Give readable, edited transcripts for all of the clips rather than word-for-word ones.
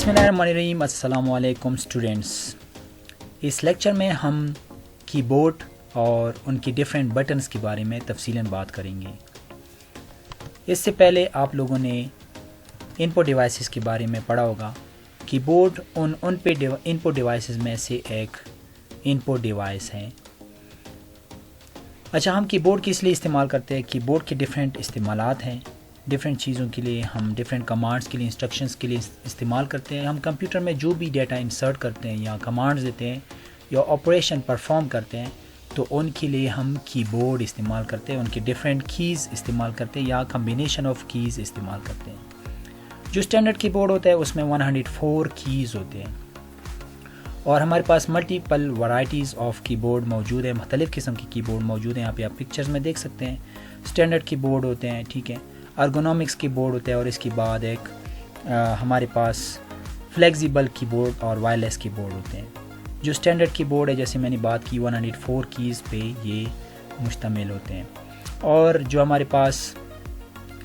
बिस्मिल्लाहिर्रहमानिर्रहीम। अस्सलाम वालेकुम स्टूडेंट्स। इस लेक्चर में हम कीबोर्ड और उनकी डिफरेंट बटन्स के बारे में तफसीलन बात करेंगे। इससे पहले आप लोगों ने इनपुट डिवाइसेस के बारे में पढ़ा होगा। कीबोर्ड उन इनपुट डिवाइसेस में से एक इनपुट डिवाइस है। अच्छा, हम कीबोर्ड किस लिए इस्तेमाल करते हैं? कीबोर्ड के डिफरेंट इस्तेमालात हैं। डिफरेंट चीज़ों के लिए हम डिफरेंट कमांड्स के लिए, इंस्ट्रक्शंस के लिए इस्तेमाल करते हैं। हम कंप्यूटर में जो भी डेटा इंसर्ट करते हैं या कमांड्स देते हैं या ऑपरेशन परफॉर्म करते हैं तो उनके लिए हम कीबोर्ड इस्तेमाल करते हैं। उनके डिफरेंट कीज़ इस्तेमाल करते हैं या कम्बिनेशन ऑफ कीज़ इस्तेमाल करते हैं। जो स्टैंडर्ड कीबोर्ड होता है उसमें 104 कीज़ होते हैं और हमारे पास मल्टीपल वैरायटीज़ ऑफ कीबोर्ड मौजूद है। मुख्तलिफ़ किस्म के कीबोर्ड मौजूद हैं। यहाँ पे आप पिक्चर्स में देख सकते हैं। स्टैंडर्ड कीबोर्ड होते हैं, ठीक है, अर्गोनॉमिक्स कीबोर्ड होता है और इसके बाद एक हमारे पास फ्लेक्सिबल कीबोर्ड और वायरलेस कीबोर्ड होते हैं। जो स्टैंडर्ड कीबोर्ड है, जैसे मैंने बात की, 104 कीज़ पे ये मुश्तमिल होते हैं। और जो हमारे पास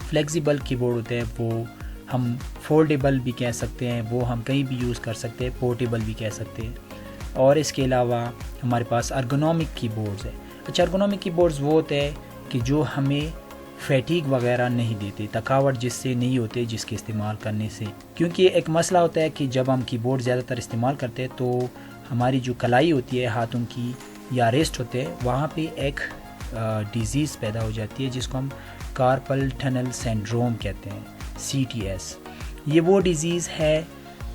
फ्लेक्सिबल कीबोर्ड होते हैं वो हम फोल्डेबल भी कह सकते हैं, वो हम कहीं भी यूज़ कर सकते हैं, पोर्टेबल भी कह सकते हैं। और इसके अलावा हमारे पास अर्गोनॉमिक कीबोर्ड्स है। अच्छा, अर्गोनॉमिक कीबोर्ड्स वो होते हैं कि जो हमें फैटीग वगैरह नहीं देते, थकावट जिससे नहीं होते जिसके इस्तेमाल करने से। क्योंकि एक मसला होता है कि जब हम कीबोर्ड ज़्यादातर इस्तेमाल करते हैं तो हमारी जो कलाई होती है हाथों की या रेस्ट होते हैं, वहाँ पे एक डिज़ीज़ पैदा हो जाती है जिसको हम कार्पल टनल सिंड्रोम कहते हैं, CTS। ये वो डिज़ीज़ है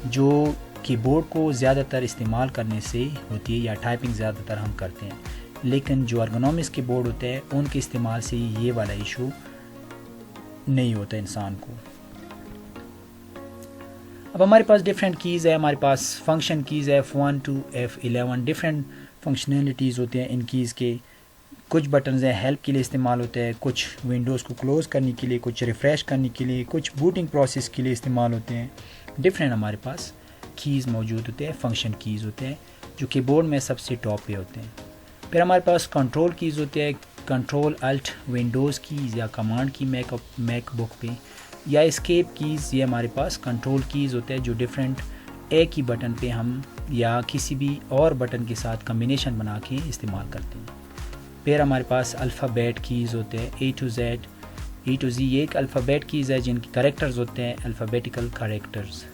जो कीबोर्ड को ज़्यादातर इस्तेमाल करने से होती है या टाइपिंग ज़्यादातर हम करते हैं। लेकिन जो अर्गोनॉमिक्स कीबोर्ड होते हैं उनके इस्तेमाल से ये वाला इशू नहीं होता इंसान को। अब हमारे पास डिफरेंट कीज़ है। हमारे पास फंक्शन कीज़ है F1 to F11। Different functionalities होते हैं इन कीज़ के। कुछ बटन्स हैं हेल्प के लिए इस्तेमाल होते हैं, कुछ विंडोज़ को क्लोज़ करने के लिए, कुछ रिफ़्रेश करने के लिए, कुछ बूटिंग प्रोसेस के लिए इस्तेमाल होते हैं। डिफरेंट हमारे पास कीज़ मौजूद होते हैं, फंक्शन कीज़ होते हैं जो कीबोर्ड में सबसे टॉप पे होते हैं। फिर हमारे पास कंट्रोल कीज़ होते हैं, कंट्रोल अल्ट विंडोज़ कीज़ या कमांड की मैकबुक पे, या एस्केप कीज़। ये हमारे पास कंट्रोल कीज़ होते हैं जो डिफरेंट एक ही बटन पे हम या किसी भी और बटन के साथ कम्बिनेशन बना के इस्तेमाल करते हैं। फिर हमारे पास अल्फ़ाबेट कीज़ होते हैं, A to Z, E to Z। ये एक अल्फ़ाबेट कीज़ है जिनके करेक्टर्स होते हैं अल्फ़ाबेटिकल करेक्टर्स।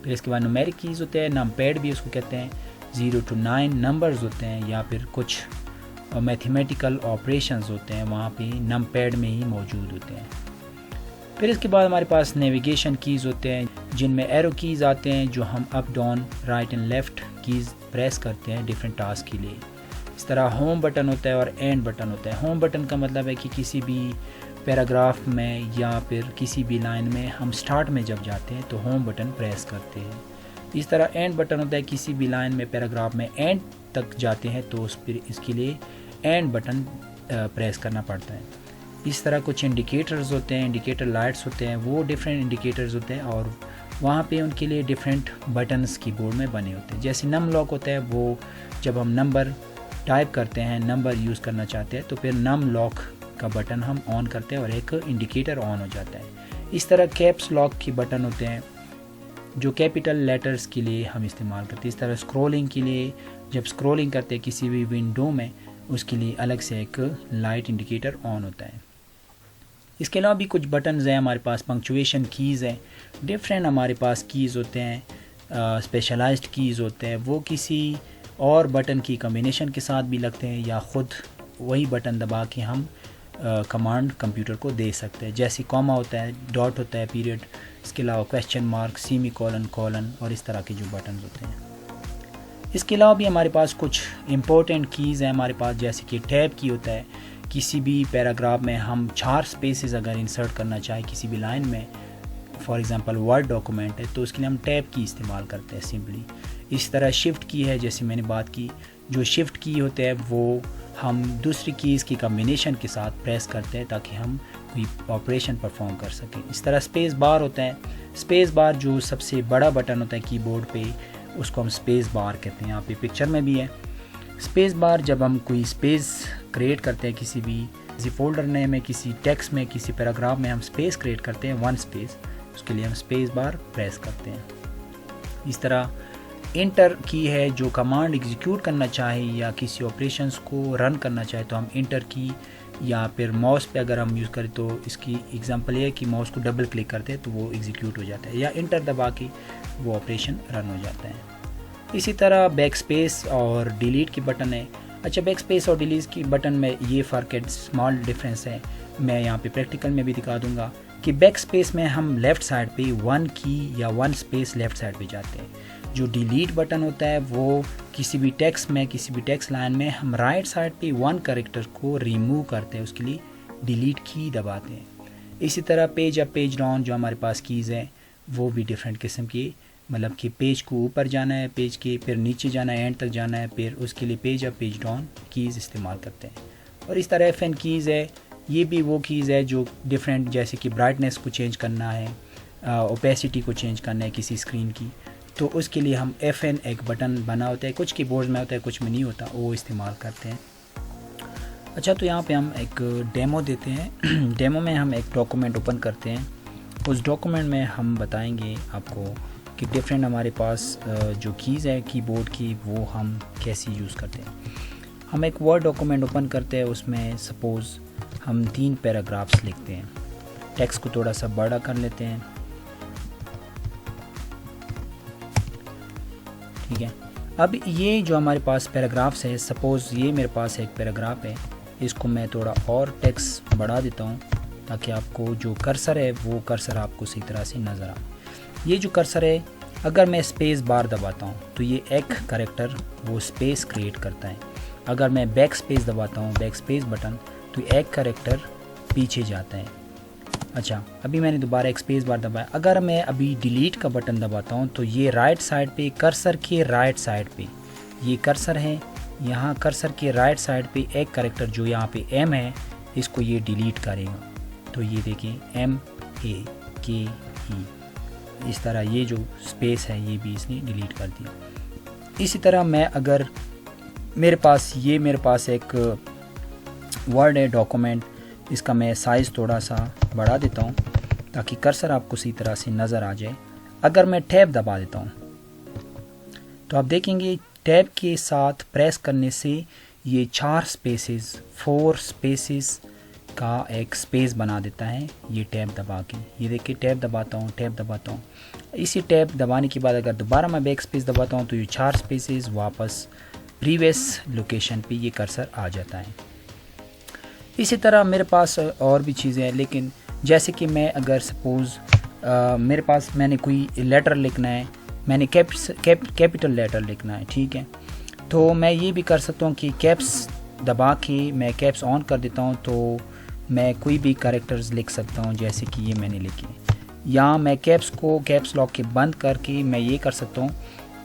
फिर इसके बाद न्यूमेरिक कीज़ होते हैं, नंपैड भी उसको कहते हैं। 0 to 9 नंबर्स होते हैं या फिर कुछ मैथमेटिकल ऑपरेशंस होते हैं, वहाँ पे नंपैड में ही मौजूद होते हैं। फिर इसके बाद हमारे पास नेविगेशन कीज़ होते हैं जिनमें एरो कीज़ आते हैं जो हम up down right and left keys press करते हैं डिफरेंट टास्क के लिए। इस तरह होम बटन होता है और एंड बटन होता है। होम बटन का मतलब है कि किसी भी पैराग्राफ में या फिर किसी भी लाइन में हम स्टार्ट में जब जाते हैं तो होम बटन प्रेस करते हैं। इस तरह एंड बटन होता है, किसी भी लाइन में पैराग्राफ में एंड तक जाते हैं तो इसके लिए एंड बटन प्रेस करना पड़ता है। इस तरह कुछ इंडिकेटर्स होते हैं, इंडिकेटर लाइट्स होते हैं, वो डिफरेंट इंडिकेटर्स होते हैं और वहाँ पे उनके लिए डिफरेंट बटन्स कीबोर्ड में बने होते हैं। जैसे नम लॉक होता है, वो जब हम नंबर टाइप करते हैं, नंबर यूज़ करना चाहते हैं तो फिर नम लॉक का बटन हम ऑन करते हैं और एक इंडिकेटर ऑन हो जाता है। इस तरह कैप्स लॉक की बटन होते हैं जो कैपिटल लेटर्स के लिए हम इस्तेमाल करते हैं। इस तरह स्क्रॉलिंग के लिए जब स्क्रॉलिंग करते हैं किसी भी विंडो में, उसके लिए अलग से एक लाइट इंडिकेटर ऑन होता है। इसके अलावा भी कुछ बटन्स हैं हमारे पास, पंक्चुएशन कीज़ हैं। डिफरेंट हमारे पास कीज़ होते हैं, स्पेशलाइज्ड कीज़ होते हैं, वो किसी और बटन की कम्बिनेशन के साथ भी लगते हैं या ख़ुद वही बटन दबा के हम कमांड कंप्यूटर को दे सकते हैं। जैसे कॉमा होता है, डॉट होता है, पीरियड, इसके अलावा question mark, semi colon, colon और इस तरह के जो बटन होते हैं। इसके अलावा भी हमारे पास कुछ इम्पोर्टेंट कीज़ हैं हमारे पास, जैसे कि टैब की होता है। किसी भी पैराग्राफ में हम 4 स्पेसेस अगर इंसर्ट करना चाहें किसी भी लाइन में, फॉर एग्ज़ाम्पल वर्ड डॉक्यूमेंट है तो उसके लिए हम टैब की इस्तेमाल करते हैं सिंपली। इस तरह शिफ्ट की है, जैसे मैंने बात की, जो शिफ्ट की होते हैं वो हम दूसरी कीज़ की कम्बिनेशन के साथ प्रेस करते हैं ताकि हम कोई ऑपरेशन परफॉर्म कर सकें। इस तरह स्पेस बार होता है। स्पेस बार जो सबसे बड़ा बटन होता है कीबोर्ड पे, उसको हम स्पेस बार कहते हैं। यहाँ पे पिक्चर में भी है। स्पेस बार जब हम कोई स्पेस क्रिएट करते हैं किसी फोल्डर नेम में, किसी टेक्स्ट में, किसी पैराग्राफ में हम स्पेस क्रिएट करते हैं, वन स्पेस, उसके लिए हम स्पेस बार प्रेस करते हैं। इस तरह इंटर की है जो कमांड एग्जीक्यूट करना चाहे या किसी ऑपरेशंस को रन करना चाहे तो हम इंटर की, या फिर माउस पे अगर हम यूज़ करें तो इसकी एग्जांपल ये है कि माउस को डबल क्लिक करते हैं तो वो एग्जीक्यूट हो जाता है, या इंटर दबा के वो ऑपरेशन रन हो जाता है। इसी तरह बैक स्पेस और डिलीट की बटन है। अच्छा, बैक स्पेस और डिलीट की बटन में ये फ़र्क है, स्मॉल डिफरेंस है, मैं यहाँ पे प्रैक्टिकल में भी दिखा दूंगा कि बैक स्पेस में हम लेफ़्ट साइड पे 1 की या 1 स्पेस लेफ़्ट साइड पे जाते हैं। जो डिलीट बटन होता है वो किसी भी टेक्स्ट में, किसी भी टेक्स्ट लाइन में हम राइट साइड पे 1 कैरेक्टर को रिमूव करते हैं, उसके लिए डिलीट की दबाते हैं। इसी तरह पेज अप पेज डाउन जो हमारे पास कीज़ हैं वो भी डिफरेंट किस्म की, मतलब कि पेज को ऊपर जाना है पेज के, फिर नीचे जाना है, एंड तक जाना है, फिर उसके लिए page up page down keys इस्तेमाल करते हैं। और इस तरह FN कीज़ है, ये भी वो कीज़ है जो डिफरेंट, जैसे कि ब्राइटनेस को चेंज करना है, ओपेसिटी को चेंज करना है किसी स्क्रीन की, तो उसके लिए हम FN एक बटन बना होता है, कुछ कीबोर्ड में होता है कुछ में नहीं होता, वो इस्तेमाल करते हैं। अच्छा, तो यहाँ पे हम एक डेमो देते हैं। डेमो में हम एक डॉक्यूमेंट ओपन करते हैं, उस डॉक्यूमेंट में हम बताएंगे आपको कि डिफरेंट हमारे पास जो कीज़ है कीबोर्ड की वो हम कैसे यूज़ करते हैं। हम एक वर्ड डॉक्यूमेंट ओपन करते हैं, उसमें सपोज़ हम 3 पैराग्राफ्स लिखते हैं। टेक्स्ट को थोड़ा सा बड़ा कर लेते हैं, ठीक है। अब ये जो हमारे पास पैराग्राफ्स है, सपोज़ ये मेरे पास एक पैराग्राफ है, इसको मैं थोड़ा और टेक्स्ट बढ़ा देता हूँ ताकि आपको जो कर्सर है वो कर्सर आपको सही तरह से नज़र आए। ये जो कर्सर है, अगर मैं स्पेस बार दबाता हूँ तो ये एक कैरेक्टर वो स्पेस क्रिएट करता है। अगर मैं बैक स्पेस दबाता हूँ, बैक स्पेस बटन, तो एक कैरेक्टर पीछे जाता है। अच्छा, अभी मैंने दोबारा एक स्पेस बार दबाया। अगर मैं अभी डिलीट का बटन दबाता हूँ तो ये राइट साइड पे, कर्सर के राइट साइड पे ये कर्सर है, यहाँ कर्सर के राइट साइड पे एक कैरेक्टर जो यहाँ पे M है, इसको ये डिलीट करेगा। तो ये देखिए MAKE, इस तरह ये जो स्पेस है ये भी इसने डिलीट कर दिया। इसी तरह मैं अगर मेरे पास एक वर्ड है डॉक्यूमेंट, इसका मैं साइज़ थोड़ा सा बढ़ा देता हूँ ताकि कर्सर आपको सही तरह से नज़र आ जाए। अगर मैं टैब दबा देता हूँ तो आप देखेंगे टैब के साथ प्रेस करने से ये 4 स्पेसेस का एक स्पेस बना देता है, ये टैब दबा के। ये देखिए टैब दबाता हूँ, टैब दबाता हूँ, इसी टैब दबाने के बाद अगर दोबारा मैं बैक स्पेस दबाता हूँ तो ये 4 स्पेसेस वापस प्रीवियस लोकेशन पे ये कर्सर आ जाता है। इसी तरह मेरे पास और भी चीज़ें हैं, लेकिन जैसे कि मैं अगर सपोज़ मेरे पास मैंने कोई लेटर लिखना है, मैंने कैपिटल लेटर लिखना है, ठीक है, तो मैं ये भी कर सकता हूँ कि कैप्स दबा के मैं कैप्स ऑन कर देता हूँ तो मैं कोई भी कैरेक्टर्स लिख सकता हूँ, जैसे कि ये मैंने लिखे। या मैं कैप्स लॉक के बंद करके मैं ये कर सकता हूँ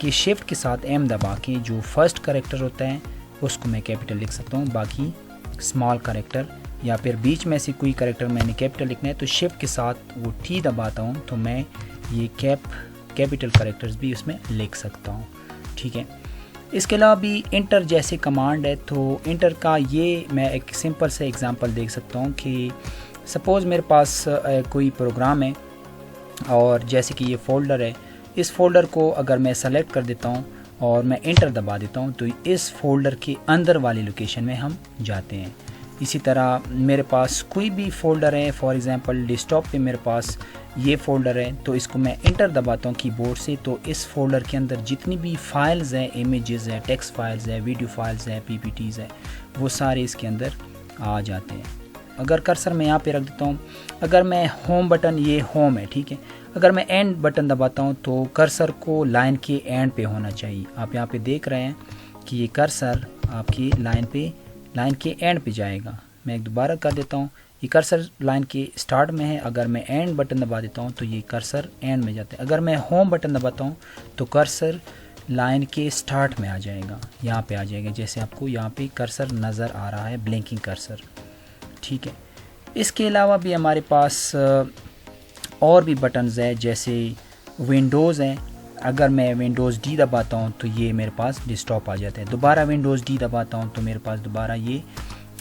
कि शिफ्ट के साथ M दबा के जो फर्स्ट कैरेक्टर होता है उसको मैं कैपिटल लिख सकता हूँ, बाकी स्मॉल कैरेक्टर, या फिर बीच में से कोई कैरेक्टर मैंने कैपिटल लिखना है तो शिफ्ट के साथ वो T दबाता हूँ तो मैं ये कैपिटल कैरेक्टर्स भी उसमें लिख सकता हूँ, ठीक है। इसके अलावा भी इंटर जैसे कमांड है, तो इंटर का ये मैं एक सिंपल से एग्जांपल देख सकता हूँ कि सपोज़ मेरे पास कोई प्रोग्राम है और जैसे कि ये फ़ोल्डर है, इस फोल्डर को अगर मैं सेलेक्ट कर देता हूँ और मैं इंटर दबा देता हूँ तो इस फोल्डर के अंदर वाली लोकेशन में हम जाते हैं। इसी तरह मेरे पास कोई भी फ़ोल्डर है, फॉर एग्ज़ाम्पल डेस्कटॉप पे मेरे पास ये फ़ोल्डर है, तो इसको मैं इंटर दबाता हूँ कीबोर्ड से, तो इस फोल्डर के अंदर जितनी भी फाइल्स हैं, इमेजेस है, टेक्स्ट फाइल्स है, वीडियो फाइल्स है, PPTs है, वो सारे इसके अंदर आ जाते हैं। अगर कर्सर मैं यहाँ पे रख देता हूँ, अगर मैं होम बटन, ये होम है, ठीक है, अगर मैं एंड बटन दबाता हूँ तो कर्सर को लाइन के एंड पे होना चाहिए। आप यहाँ पे देख रहे हैं कि ये कर्सर आपकी लाइन के एंड पे जाएगा। मैं एक दोबारा कर देता हूँ, ये कर्सर लाइन के स्टार्ट में है, अगर मैं एंड बटन दबा देता हूँ तो ये कर्सर एंड में जाता है। अगर मैं होम बटन दबाता हूँ तो कर्सर लाइन के स्टार्ट में आ जाएगा, यहाँ पे आ जाएगा, जैसे आपको यहाँ पे कर्सर नज़र आ रहा है, ब्लिंकिंग कर्सर, ठीक है। इसके अलावा भी हमारे पास और भी बटन्स है, जैसे विंडोज़ हैं। अगर मैं विंडोज़ D दबाता हूँ तो ये मेरे पास डेस्कटॉप आ जाता है। दोबारा विंडोज़ D दबाता हूँ तो मेरे पास दोबारा ये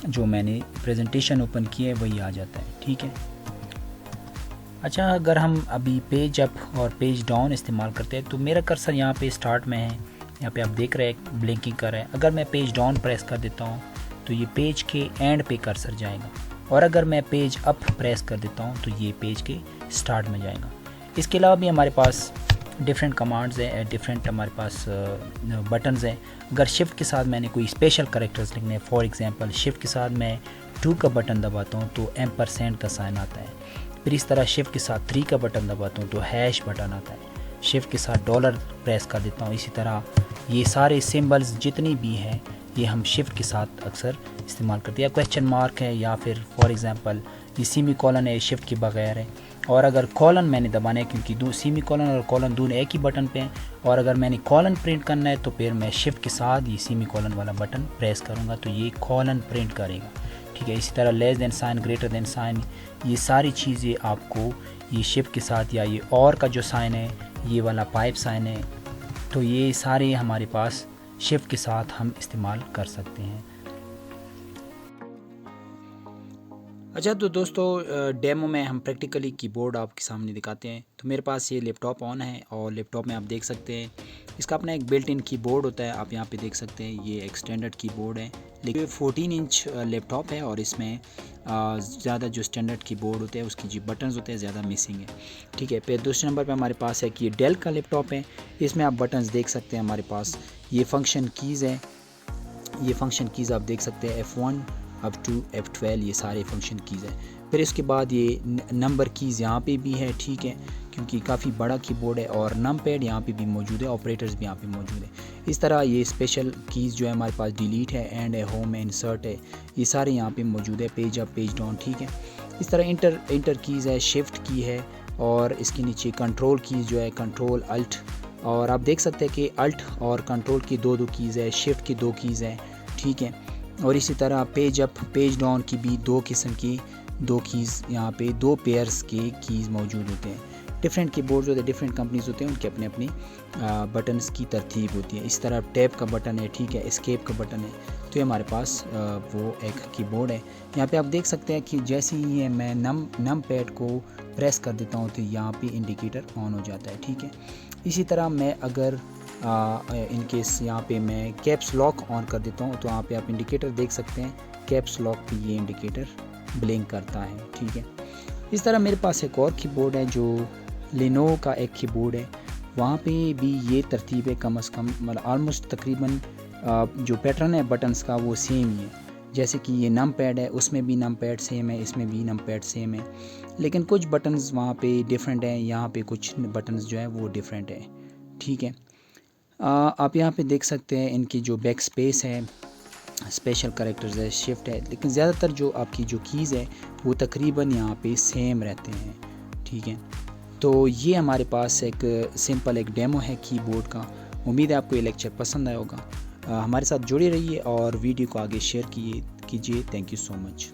जो मैंने प्रेजेंटेशन ओपन की है वही आ जाता है, ठीक है। अच्छा, अगर हम अभी पेज अप और पेज डाउन इस्तेमाल करते हैं तो मेरा कर्सर यहाँ पे स्टार्ट में है, यहाँ पे आप देख रहे हैं ब्लिंकिंग कर रहा है। अगर मैं पेज डाउन प्रेस कर देता हूँ तो ये पेज के एंड पे कर्सर जाएगा, और अगर मैं पेज अप प्रेस कर देता हूँ तो ये पेज के स्टार्ट में जाएगा। इसके अलावा भी हमारे पास डिफरेंट कमांड्स हैं, डिफरेंट हमारे पास बटन्स हैं। अगर शिफ्ट के साथ मैंने कोई स्पेशल कैरेक्टर्स लिखने हैं, फॉर एग्जांपल शिफ्ट के साथ मैं 2 का बटन दबाता हूँ तो एम्परसेंड का साइन आता है। फिर इस तरह शिफ्ट के साथ 3 का बटन दबाता हूँ तो हैश बटन आता है। शिफ्ट के साथ डॉलर प्रेस कर देता हूँ। इसी तरह ये सारे सिंबल्स जितनी भी हैं ये हम शिफ्ट के साथ अक्सर इस्तेमाल करते हैं। क्वेश्चन मार्क है या फिर फॉर एग्जांपल ये सेमी कॉलन है, शिफ्ट के बगैर है। और अगर कॉलन मैंने दबाना है, क्योंकि दो सेमी कॉलन और कॉलन दोनों एक ही बटन पे हैं, और अगर मैंने कॉलन प्रिंट करना है तो फिर मैं शिफ्ट के साथ ये सेमी कॉलन वाला बटन प्रेस करूँगा तो ये कॉलन प्रिंट करेगा। ठीक है, इसी तरह less than sign, greater than sign, ये सारी चीज़ें आपको ये शिफ्ट के साथ, या ये और का जो साइन है ये वाला पाइप साइन है, तो ये सारे हमारे पास शिफ्ट के साथ हम इस्तेमाल कर सकते हैं। अच्छा, तो दोस्तों डेमो में हम प्रैक्टिकली कीबोर्ड आपके सामने दिखाते हैं। तो मेरे पास ये लैपटॉप ऑन है और लैपटॉप में आप देख सकते हैं इसका अपना एक बिल्ट इन कीबोर्ड होता है। आप यहाँ पे देख सकते हैं ये एक स्टैंडर्ड कीबोर्ड है, लेकिन 14 इंच लैपटॉप है और इसमें ज़्यादा जो स्टैंडर्ड कीबोर्ड होते हैं उसकी जो बटन्स होते हैं ज़्यादा मिसिंग है। ठीक है, फिर दूसरे नंबर पे हमारे पास है कि ये डेल का लैपटॉप है, इसमें आप बटन्स देख सकते हैं। हमारे पास ये फंक्शन कीज़ है, ये फंक्शन कीज़ आप देख सकते हैं F1 अप टू F12, ये सारे फंक्शन कीज़ है। फिर इसके बाद ये नंबर कीज़ यहाँ पे भी है, ठीक है, क्योंकि काफ़ी बड़ा कीबोर्ड है, और नम पैड यहाँ पे भी मौजूद है, ऑपरेटर्स भी यहाँ पे मौजूद है। इस तरह ये स्पेशल कीज़ जो है हमारे पास डिलीट है, एंड है, होम है, इंसर्ट है, ये सारे यहाँ पे मौजूद है, पेज अप, पेज डाउन। ठीक है, इस तरह इंटर कीज़ है, शिफ्ट की है, और इसके नीचे कंट्रोल कीज़ जो है कंट्रोल अल्ट, और आप देख सकते हैं कि अल्ट और कंट्रोल की दो कीज़ है, शिफ्ट की 2 कीज़ है। ठीक है, और इसी तरह पेज अप, पेज डाउन की भी 2 किस्म की 2 कीज़, यहाँ पे 2 पेयर्स के कीज़ मौजूद होते हैं। डिफरेंट कीबोर्ड होते हैं, डिफरेंट कंपनीज होते हैं, उनके अपने अपनी बटन्स की तरतीब होती है। इस तरह टैब का बटन है, ठीक है, एस्केप का बटन है, तो ये हमारे पास वो एक कीबोर्ड है। यहाँ पे आप देख सकते हैं कि जैसे ही ये मैं नम पैड को प्रेस कर देता हूँ तो यहाँ पे इंडिकेटर ऑन हो जाता है। ठीक है, इसी तरह मैं अगर इनकेस यहाँ पे मैं कैप्स लॉक ऑन कर देता हूँ तो यहाँ पे आप इंडिकेटर देख सकते हैं, कैप्स लॉक पे ये इंडिकेटर ब्लिंक करता है। ठीक है, इस तरह मेरे पास एक और कीबोर्ड है जो लेनोवो का एक कीबोर्ड है, वहाँ पे भी ये तरतीब है, कम से कम मतलब ऑलमोस्ट तकरीबन जो पैटर्न है बटन्स का वो सेम ही है। जैसे कि ये नम पैड है, उसमें भी नम पैड सेम है, इसमें भी नम पैड सेम है, लेकिन कुछ बटन्स वहाँ पे डिफरेंट हैं, यहाँ पे कुछ बटन्स जो है वो डिफरेंट है। ठीक है, आप यहाँ पे देख सकते हैं इनकी जो बैक स्पेस है, स्पेशल कैरेक्टर्स है, शिफ्ट है, लेकिन ज़्यादातर जो आपकी जो कीज़ है वो तकरीबन यहाँ पे सेम रहते हैं। ठीक है, तो ये हमारे पास एक सिंपल एक डेमो है कीबोर्ड का। उम्मीद है आपको ये लेक्चर पसंद आया होगा। हमारे साथ जुड़े रहिए और वीडियो को आगे शेयर कीजिए। Thank you so much.